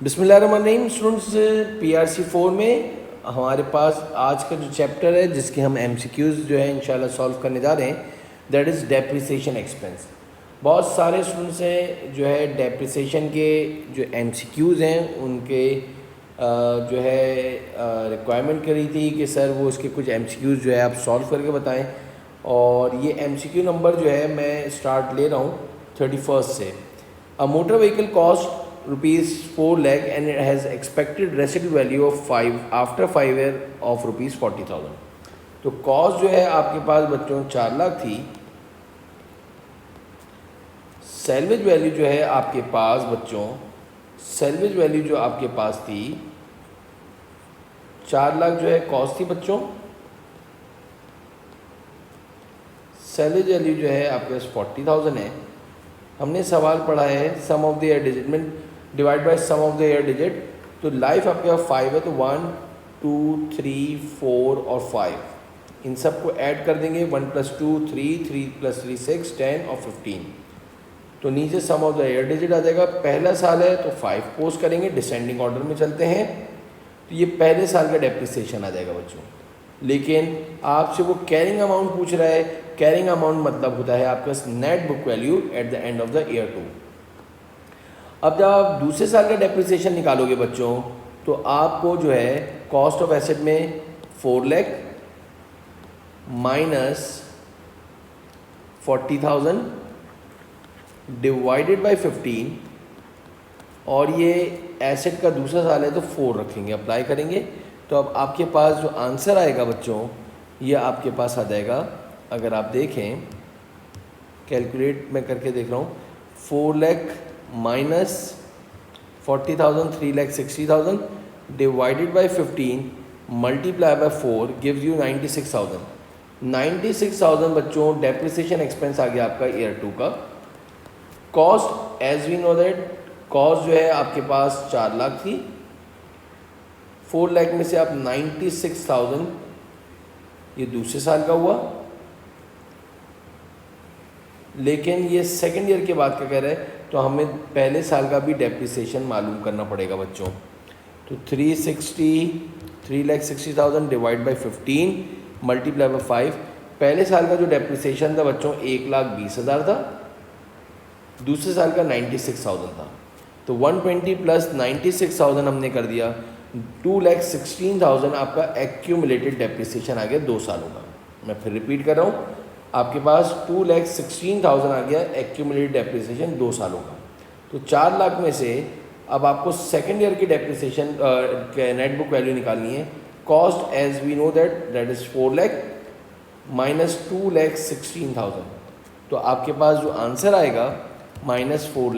बिस्मिल्लाहिर्रहमानिर्रहीम। Students, PRC 4 में हमारे पास आज का जो चैप्टर है जिसके हम MCQs जो है इंशाल्लाह सॉल्व करने जा रहे हैं, दैट इज़ डेप्रिसिएशन एक्सपेंस। बहुत सारे स्टूडेंट्स हैं जो है डेप्रिसिएशन के जो MCQs हैं उनके जो है रिक्वायरमेंट करी थी कि सर वो इसके कुछ MCQs जो है आप सॉल्व करके बताएं। और ये MCQ नंबर जो है मैं स्टार्ट ले रहा हूँ 31 से। A motor vehicle cost ₹4 lakh and it has expected residual value of 5 after 5 year of ₹40,000। तो कॉस्ट जो है आपके पास बच्चों 4 लाख थी। सैलवेज वैल्यू जो है आपके पास बच्चों, सैलवेज वैल्यू जो आपके पास थी 4 लाख जो है कॉस्ट थी बच्चों। सैलवेज वैल्यू जो है आपके पास 40,000 है। हमने सवाल पढ़ा है sum of the year digit में divide by sum of the year digit. तो लाइफ आपके पास 5 है तो 1 2 3 4 और 5 इन सब को ऐड कर देंगे। 1 + 2 3 3 + 3 6 10 और 15। तो नीचे सम ऑफ द ईयर डिजिट आ जाएगा। पहला साल है तो 5 पोस्ट करेंगे, डिसेंडिंग ऑर्डर में चलते हैं। तो ये पहले साल का डेप्रिसिएशन आ जाएगा बच्चों। लेकिन आपसे वो कैरिंग अमाउंट पूछ रहा है। कैरिंग अमाउंट मतलब होता है आपका net book value at the end of the year 2। अब जब आप दूसरे साल का डेप्रिसिएशन निकालोगे बच्चों तो आपको जो है कॉस्ट ऑफ एसेट में 4 लाख माइनस 40,000 डिवाइडेड बाय 15, और ये एसेट का दूसरा साल है तो 4 रखेंगे, अप्लाई करेंगे। तो अब आपके पास जो आंसर आएगा बच्चों ये आपके पास आ जाएगा, अगर आप देखें कैलकुलेट मैं करके देख रहा हूँ, 4 lakh minus 40,000 3,60,000 divided by 15 multiply by 4 gives you 96,000। 96,000 बच्चों डेप्रिसिएशन एक्सपेंस आ गया आपका ईयर 2 का। Cost as we know that cost जो है आपके पास 4 लाख थी। 4 लाख में से आप 96,000 ये दूसरे साल का हुआ, लेकिन ये सेकेंड ईयर के बाद का कह रहा है तो हमें पहले साल का भी डेप्रिसिएशन मालूम करना पड़ेगा बच्चों। तो 3,60,000 डिवाइड बाई 15 मल्टीप्लाई बाई 5। पहले साल का जो डेप्रिसिएशन था बच्चों 1,20,000 था, दूसरे साल का 96,000 था। तो 120 प्लस 96,000 हमने कर दिया, 2,16,000 आपका एक्यूमुलेटेड डेप्रिसिएशन आ गया 2 सालों का। मैं फिर रिपीट कर रहा हूँ, आपके पास 2,16,000 आ गया एक्यूमुलेटेड डेप्रिसिएशन 2 सालों का। तो 4 लाख में से अब आपको सेकेंड ईयर की डेप्रिसिएशन नेट बुक वैल्यू निकालनी है। Cost as we know that is 4 lakh minus 2,16,000। तो आपके पास जो आंसर आएगा minus 4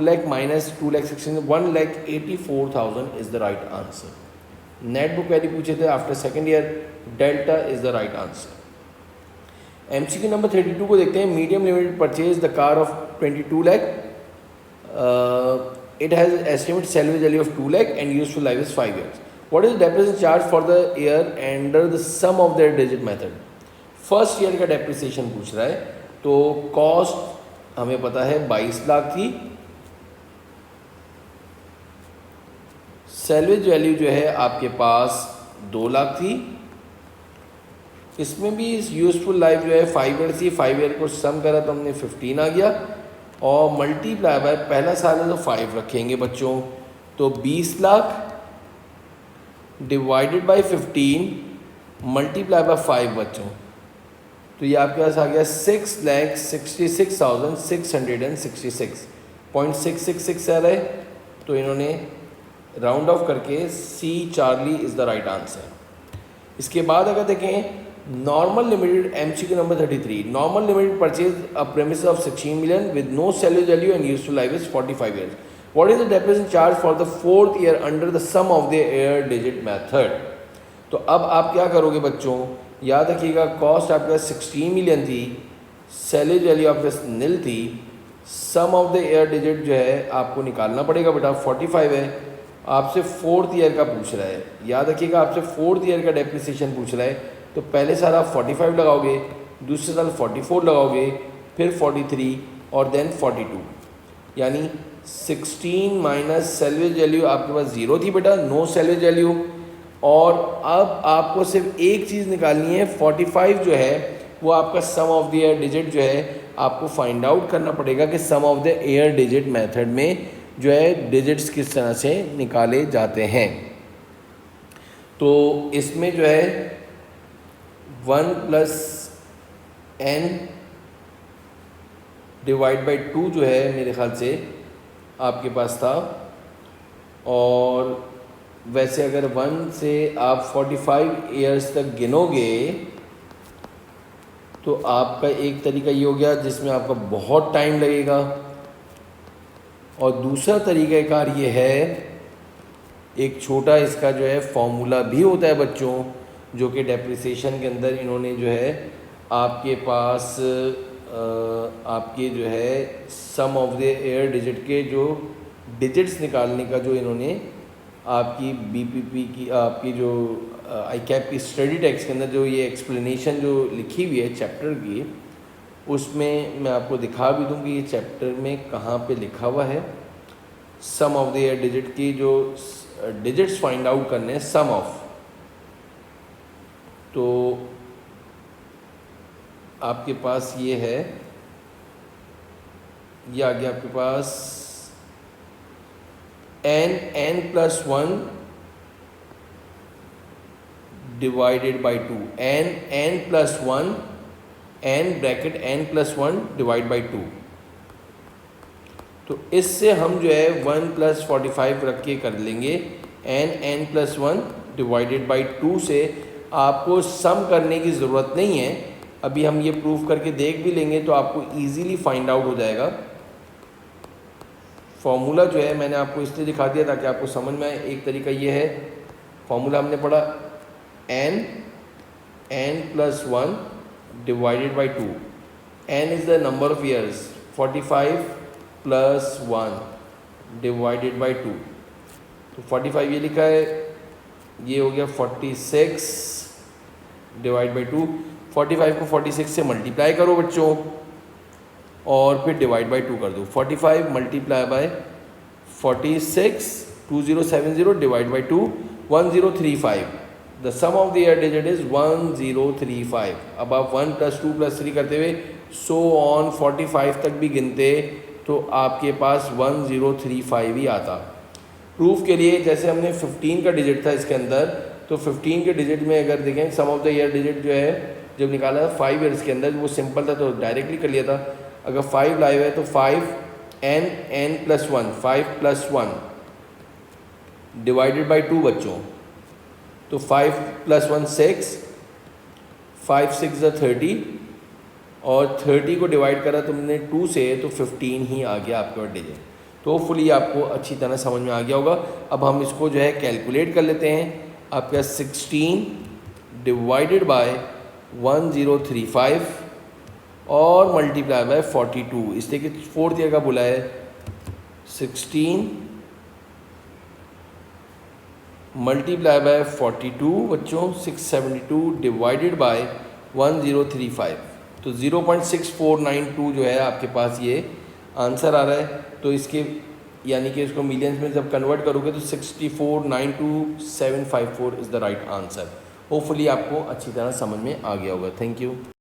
lakh minus 2,16,000 1,84,000 is the right answer. Net book value पूछे थे after second year, delta is the right answer. MCQ number 32 को देखते हैं। Medium Limited purchase the car of 22 lakh. It has estimated salary value of 2 lakh and useful life is 5 years। What is depreciation charge for the year under the sum of the digit method. First year का depreciation पूछ रहा है। तो cost हमें पता है 22 लाख थी। Salvage value जो है आपके पास 2 लाख थी। इसमें भी यूजफुल लाइफ जो है 5 ईयर थी। 5 ईयर को सम करा तो हमने 15 आ गया, और मल्टीप्लाई बाय पहला साल है तो 5 रखेंगे बच्चों। तो 20 lakh divided by 15 multiply by 5 बच्चों। तो ये आपके पास आ गया 6,66,666.666 आ रहा है। तो इन्होंने राउंड ऑफ करके C charlie is the right answer. इसके बाद अगर देखें normal limited MCQ number 33, normal limited purchase a premise of 16 million with no salary value and useful life is 45 years। What is the depreciation charge for the 4th year under the sum of the year digit method. तो अब आप क्या करोगे बच्चों, याद रखिएगा cost आपके पास 16 million थी, सैलरी वैल्यू आपके पास नील थी, सम ऑफ द ईयर डिजिट जो है आपको निकालना पड़ेगा बेटा 45 है। आपसे 4th ईयर का पूछ रहा है, याद रखिएगा आपसे 4th ईयर का डेप्रिसिएशन पूछ रहा है। तो पहले साल आप 45 लगाओगे, दूसरे साल 44 लगाओगे, फिर 43 और देन 42, यानी 16 माइनस सैल्वेज वैल्यू आपके पास 0 थी बेटा, नो सैल्वेज वैल्यू। और अब आपको सिर्फ एक चीज़ निकालनी है, 45 जो है वो आपका sum of the year digit जो है आपको फाइंड आउट करना पड़ेगा कि sum of the year digit method में जो है डिजिट्स किस तरह से निकाले जाते हैं। तो इसमें जो है 1 प्लस n डिवाइड बाई 2 जो है मेरे ख्याल से आपके पास था। और वैसे अगर 1 से आप 45 ईयर्स तक गिनोगे तो आपका एक तरीका ये हो गया जिसमें आपका बहुत टाइम लगेगा, और दूसरा तरीक़ाकार ये है, एक छोटा इसका जो है फॉर्मूला भी होता है बच्चों, जो कि डेप्रिसिएशन के अंदर इन्होंने जो है आपके पास आपके जो है sum of the year digit के जो डिजिट्स निकालने का जो इन्होंने आपकी बीपीपी की आपकी जो आई कैप की स्टडी टेक्स्ट के अंदर जो ये एक्सप्लेनेशन जो लिखी हुई है चैप्टर की, उसमें मैं आपको दिखा भी दूँ कि ये चैप्टर में कहाँ पे लिखा हुआ है। Sum of the year digit की जो डिजिट्स फाइंड आउट करने हैं, सम ऑफ, तो आपके पास ये है, ये आ गया आपके पास n plus 1 divided by 2, n plus 1 n bracket n plus 1 divide by 2। तो इससे हम जो है 1 प्लस 45 रख के कर लेंगे n प्लस 1 डिवाइडेड बाई 2 से आपको सम करने की ज़रूरत नहीं है। अभी हम ये प्रूफ करके देख भी लेंगे तो आपको इजीली फाइंड आउट हो जाएगा। फॉर्मूला जो है मैंने आपको इसलिए दिखा दिया ताकि आपको समझ में आए। एक तरीका ये है, फॉर्मूला हमने पढ़ा n plus 1 divided by 2, n is the number of years, 45 plus 1 divided by 2, तो 45 ये लिखा है, ये हो गया 46 डिवाइड बाई 2। 45 को 46 से मल्टीप्लाई करो बच्चों और फिर डिवाइड बाई 2 कर दो। 45 multiply by 46, 2070 divide by 2, 1035। The sum of the year digit is 1035। अब आप 1 प्लस 2 प्लस 3 करते हुए सो ऑन 45 तक भी गिनते तो आपके पास 1035 ही आता। प्रूफ के लिए जैसे हमने 15 का डिजिट था इसके अंदर, तो 15 के डिजिट में अगर देखें सम ऑफ द ईयर डिजिट जो है जब निकाला था 5 ईयर्स के अंदर, वो सिंपल था तो डायरेक्टली कर लिया था। अगर 5 लाइव है तो 5 n plus 1, 5 plus 1 divided by 2 बच्चों, तो 5 प्लस 1 6, 5 6 30, और 30 को डिवाइड करा तुमने 2 से तो 15 ही आ गया आपके पास डिजिट। तो होपफुली आपको अच्छी तरह समझ में आ गया होगा। अब हम इसको जो है कैलकुलेट कर लेते हैं। आपका 16 डिवाइडेड बाय 1035 और मल्टीप्लाई बाय 42, इसलिए कि 4th ईयर का बोला है। 16 मल्टीप्लाई बाय 42 बच्चों, 672 डिवाइडेड बाय 1035, तो 0.6492 जो है आपके पास ये आंसर आ रहा है। तो इसके यानी कि इसको मिलियंस में जब कन्वर्ट करोगे तो 6492754 is the right answer. Hopefully आपको अच्छी तरह समझ में आ गया होगा। Thank you.